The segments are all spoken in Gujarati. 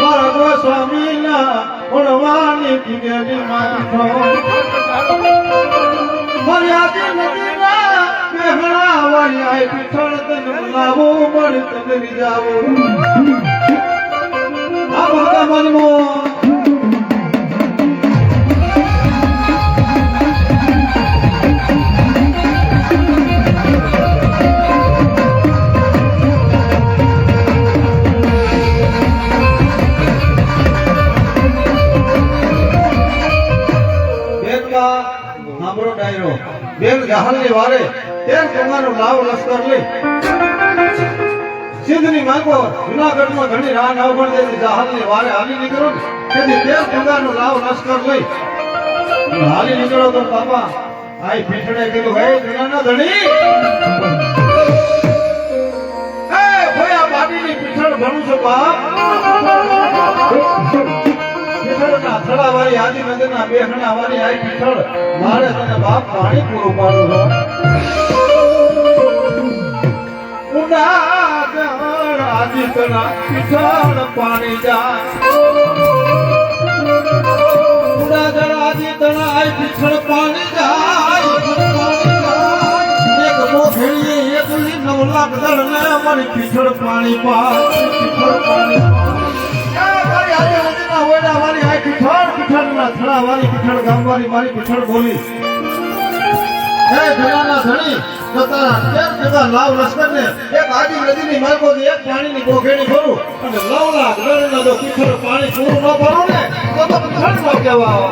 મારા ગોસ્વામીના ઉણવાની પીગેલી માથો મર્યાદી નદીના મેહણા વાળી આઈ પીઠળ તને બોલાવું મળી તને રીજાવું આ ભગા મનમો બેન જહાલની વારે 13 ગંગાનો લાવ લશ્કર લઈ સિંધની માંગો જુનાગઢમાં ઘણી રાહ ન પડતી જહાલની વારે હાલી નીકળો ને તેથી 13 ગંગાનો લાવ લશ્કર લઈ હાલી નીકળો તો બાપા આઈ પીઠડે કીધું હે જુનાના ધણી એ ભયા બાટીની પીઠડ ભણું છું બાપ પીઠળના થળાવાળી આદિ નદીના બેહણાવાળી આઈ પીઠળ મારે તને બાપ પાણી પૂરું પાડું છો ઉડા જળ આદિતના પીઠળ પાણી જાય ઉડા જળ આદિતના આઈ પીઠળ પાણી જાય એક મોખેડીએ એકલી 9 લાખ દળને મારી પીઠળ પાણી પાય પીઠળ પાણી વાળી આઈ પીઠળ પીઠળના થળાવાળી પીઠળ ગામવાળી મારી પીઠળ બોલી હે જણાના ધણી તો તારા 13 ટકા લાવ લશ્કરને એક આદિ નદીની માર્ગોથી એક પાણીની ગોખેડી ભરું અને 9 લાખ દળના જો પીઠળ પાણી પૂરું ન ભરો ને તો પીઠળમાં કેવા આવો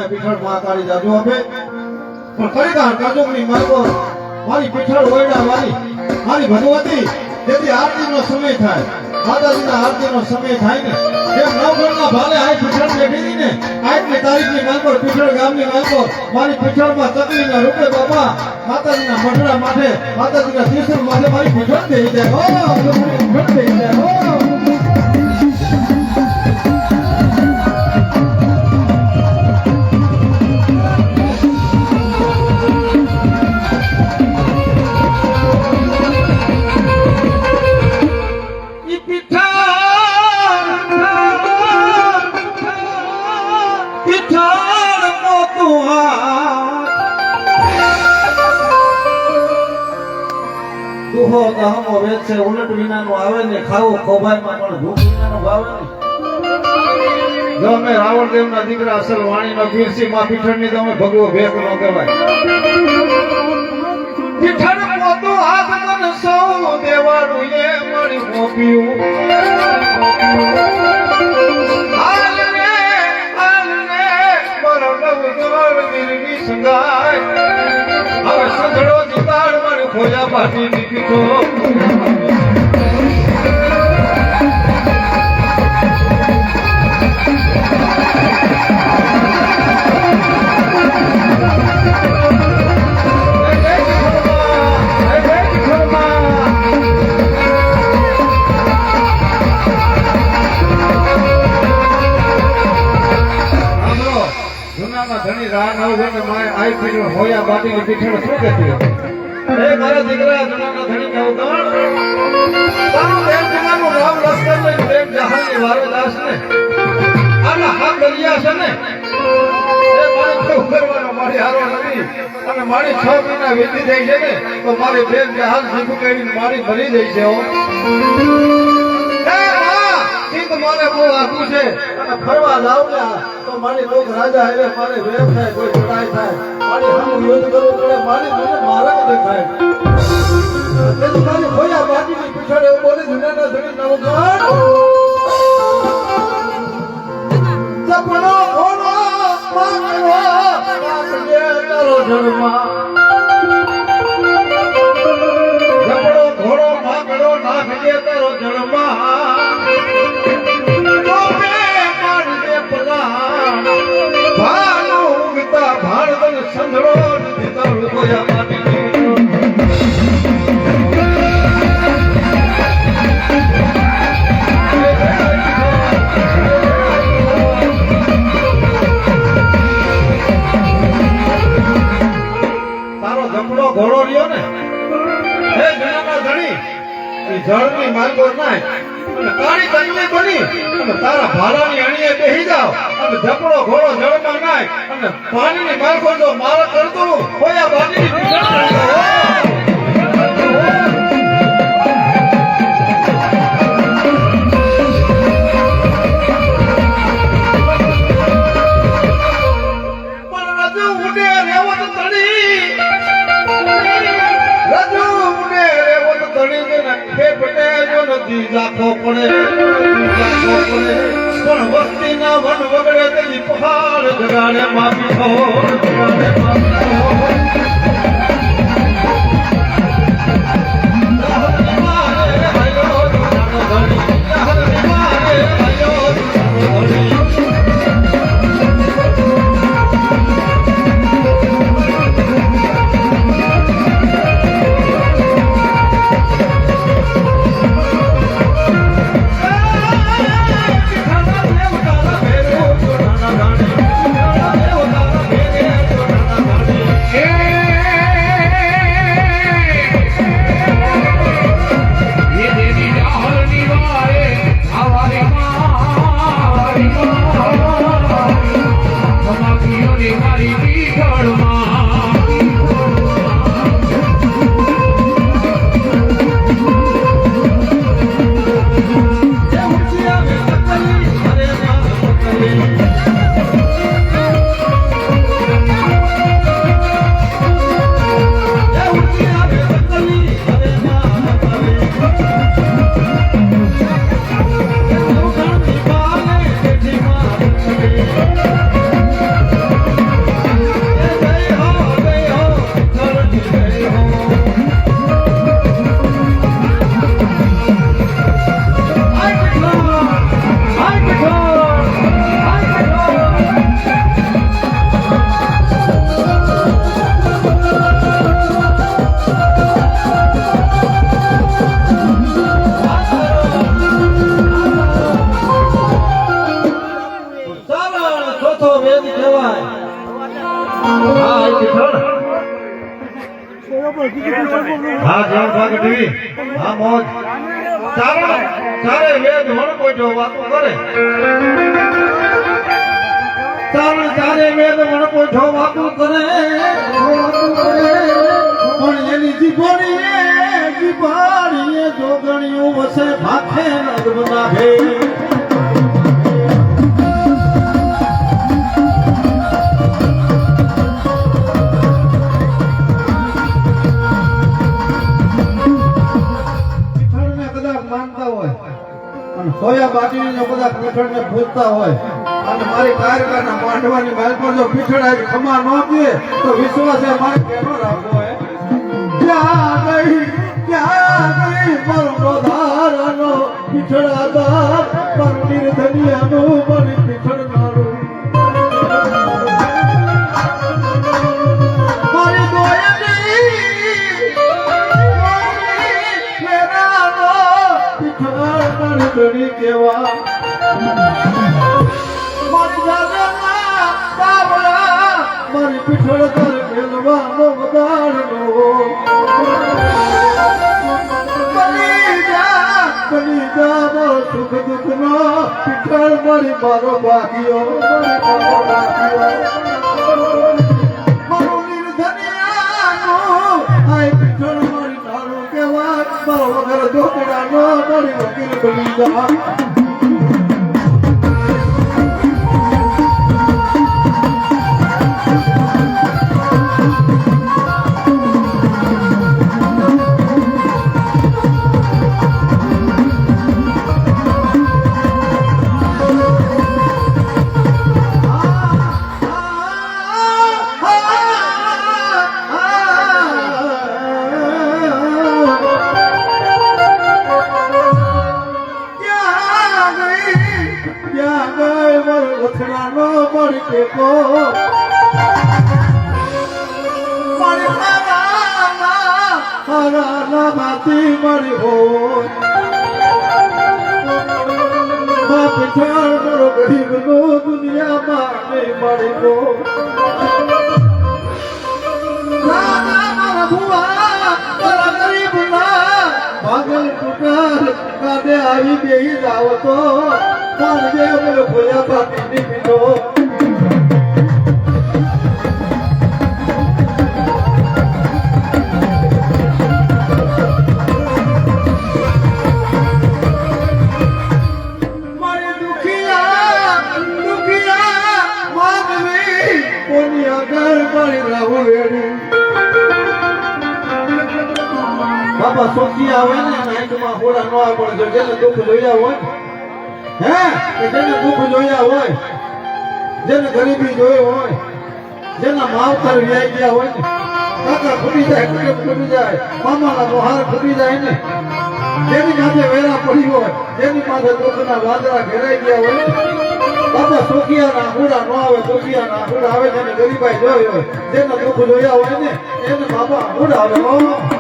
પીઠળ મહાકાળી જાદુ આપે પણ ખરેખર કાજોકની માર્ગો મારી પીઠળ ઓયડા મારી ભગવતી જેથી આરતીનો સમય થાય માતાજીના આરતીનો સમય થાય ને જેમ નવગણના ભાલે આઈ પીઠળ બેઠી ને આજની તારીખની માર્ગો પીઠળ ગામની માર્ગો મારી પીઠળમાં ચકલીના રૂપે બાપા માતાજીના મઢડા માટે માતાજીના ત્રિશુળ માટે મારી પીઠળ થઈ જાય પીઠળ થઈ જાય દુહો દહમો વેચ છે ઉલટ વિનાનું આવે ને ખાવું ખોભાઈમાં પણ ભૂખ વિનાનું ભાવે ને જો અમે રાવણદેવના દીકરા અસલ વાણીનો કીર્તિ માં પીઠળની તમે ભગવો ભેખ નો કહેવાય પીઠળ પોતું હાથ મન સૌ દેવાળું એ મળી મોપ્યું હાલ ને મારો નવ ગળ નિર્મી સંગાય હવે સંધડો જીતાડ મને ખોયા બાટી દીકરો ધણી રાહ ન હોય ને માય આઈ પીઠળ હોયા બાટીની પીઠળ શું કહેતી એ મારા દીકરા જણાના ધણી કહું તો તારું દેવ જણાનું નામ લશ્કર લઈને દેવ જહાલની વારદાસ ને આના હાથ દરિયા છે ને એ મારી શું કરવાનો મારી હારો નથી અને મારી 6 મહિના વીતી જાય છે ને તો મારી બેન જહાલ શીખું કરીને મારી ભરી જાય છે મારે બહુ આખું છે અને ફરવા જાવ ને તો મારી લોક રાજા હવે મારે વેર થાય કોઈ ચડાઈ થાય મારી હું યુદ્ધ કરું તો મારી મને મારા દેખાય તેથી મારી ખોયા બાટીની પીછળ એવું બોલે જુનાના ધણી નવગણ સપનો ઓનો માગવો નાખજે તારો જન્મા સપનો ઘોડો માગડો નાખજે તારો જન્મા સંધળો દીધા એ જળની માર્ગો નાય અને કાળી કંગલી બની અને તારા ભાલાની અણીએ બેહી જાવ અને ઝપડો ઘોડો જળમાં નાય અને પાણીની માર્ગો જો મારા કરતું હોયા બાજીની પીછળ રાખવો પડે પણ વસ્તીના વન વગડે તેની પહાડ જગાડે માફી હા જાવ ભાગ ટીવી હા મોજ તારે વેદ વણ કોઈ વાતો કરે તારે વેદ વણ કોઈ વાતો કરે પણ એની જીભાડીએ જોગણીઓ વસે ભાખે લગ્ન નાખે સોયા બાટીને બધા પીઠળને પૂછતા હોય અને મારી કારખાના માંડવાની માલ પર જો પીઠળ ખમા ન દે તો વિશ્વાસ મારે કેનો રાખવો હોય ક્યાં ગઈ પરનો ધારનો પીઠળાદાર પર નિર્ધનિયાનો બની પીઠળ નાડું મારી દોયની મેરાનો પીઠળ ધણી કેવા મારી દાદાના બાબલા મારી પીઠળ કર મેલવાનો વધારનો કલીજા મારો સુખ દુઃખનો પીઠળ મારી મારો ભાગ્યો મારો નિર્ધનિયાનો આય પીઠળ મારી તારું કેવા મારો વગર જોકડાનો મારી વકીલ બની જા મારી હો પીઠળ મારો ગરીબ નો દુનિયામાં નહીં મારી હો મારા ભુવા મારા ગરીબ ના ભાગલ તૂટે લઈને આવી બેહી જાવ તો તારે અમે ભોયા પાટીની પીઠો બાપા સોખી આવે ને નાઈટમાં હોડા ન આવે પણ જેને દુઃખ જોયા હોય હે કે જેને દુઃખ જોયા હોય જેને ગરીબી જોઈ હોય જેના માવતર વ્યાઈ ગયા હોય ને કાકા ફૂટી જાય કુટુંબ ફૂટી જાય મામાના મોહાર ફૂટી જાય ને જેની માથે વેરા પડી હોય જેની માથે દુઃખના વાદળા ઘેરાઈ ગયા હોય બાપા સોખિયાના હુડા ન આવે સોખિયાના હુડા આવે જેને ગરીબાઈ જોઈ હોય જેને દુઃખ જોયા હોય ને એને બાપા હુડા આવે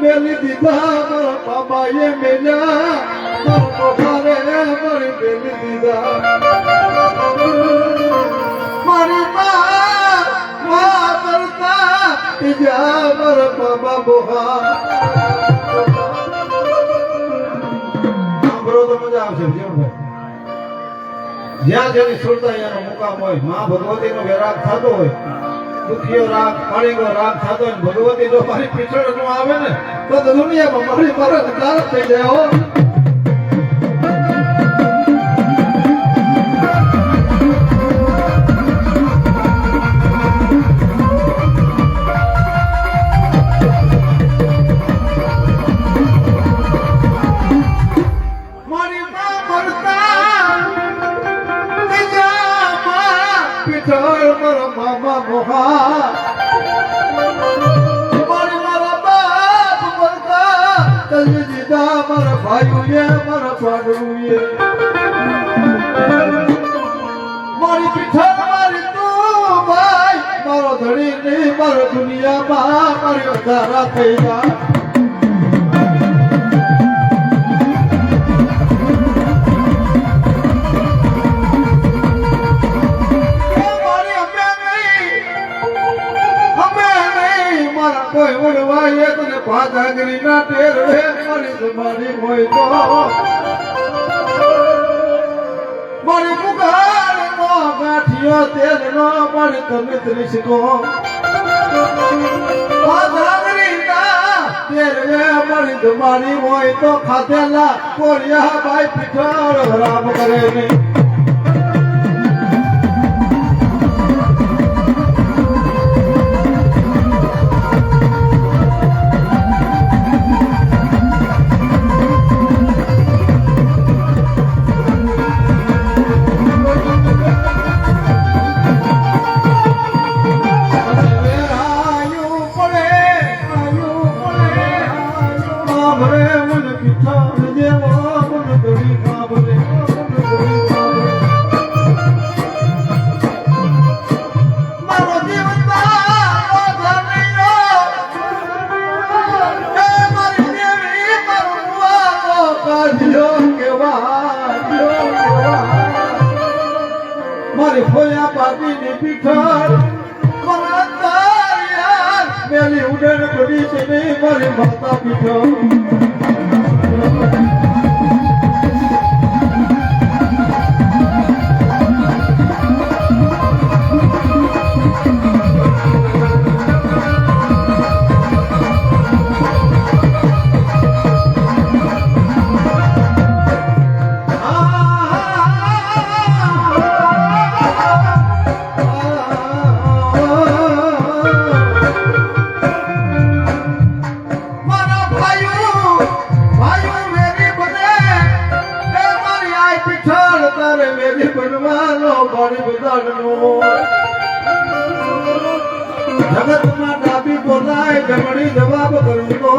મેલી દીધા મારા બાબાએ મેલ્યા મારે મારી મેલી દીધા મારી મા કરતા બીજા મારા બાબા બોહા સાંભળો તો મજા આવશે જીવનભાઈ જ્યાં જેની સુરતા એનો મુકામ હોય મા ભગવતીનો વિરાગ થતો હોય દુખીઓ રાગ પાણીનો રાગ થતો હોય ભગવતી જો મારી પીછળ નો આવે ને તો દુનિયામાં મારી મરદ ગાર થઈ જાય હો મારી મા મરતા પીછળ મારા મામા મોહા મારા ભાઈઓએ મારા પાડોએ મારી પીઠા મારી તું ભાઈ મારો ધણી નહીં મારો દુનિયામાં મારી વધારા થઈ જાય કોઈ ઉડવાય તને પાધાગરી ના ટેરવે મારી તમારી હોય તો મારી પુકાર નો ગાંઠિયો તેલ નો મારી તમે ત્રિશકો પાધાગરી ના ટેરવે મારી તમારી હોય તો ખાધેલા કોળિયા ભાઈ પીઠાળ રામ કરે નહીં મારી ફોયા પાટીની પીઠળ મારા તારિયા મેલી ઉડન પડી છે નહીં મારી માતા પીઠળ જગતમાં ડાબી બોલાય જમણી જવાબ કરું તો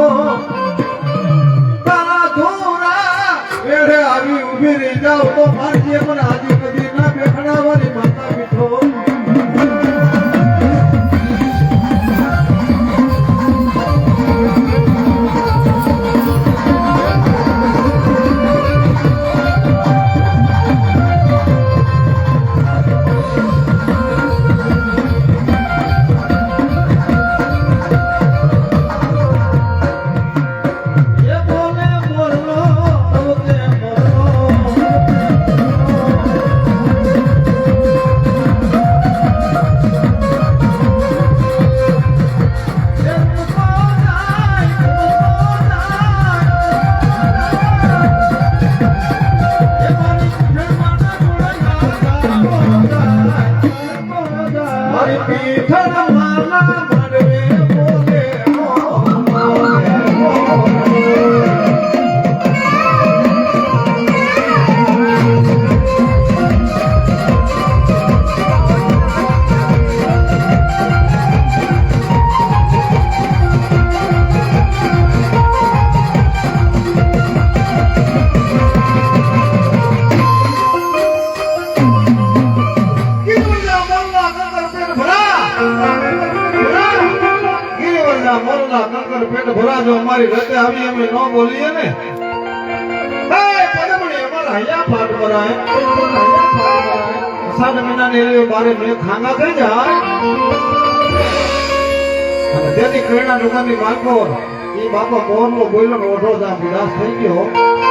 તારા ધોરા વેડે આવી ઊભી રહી જાવ તો મારી પણ આજી કદી ના બેખડાવાની માતા પીઠો અમારું પેટ ભરાજો અમારી રતે આવી અમે ન બોલીએ ને પદમણી અમારા હૈયા પાટ ભરાય અષાઢ મહિનાની એવી બારે મેં ખાંગા થઈ જાય અને તેથી કરેણા દુકાનની માલકો એ બાપા મોહનનો બોલ્યો ઓઢો જામ ઉદાસ થઈ ગયો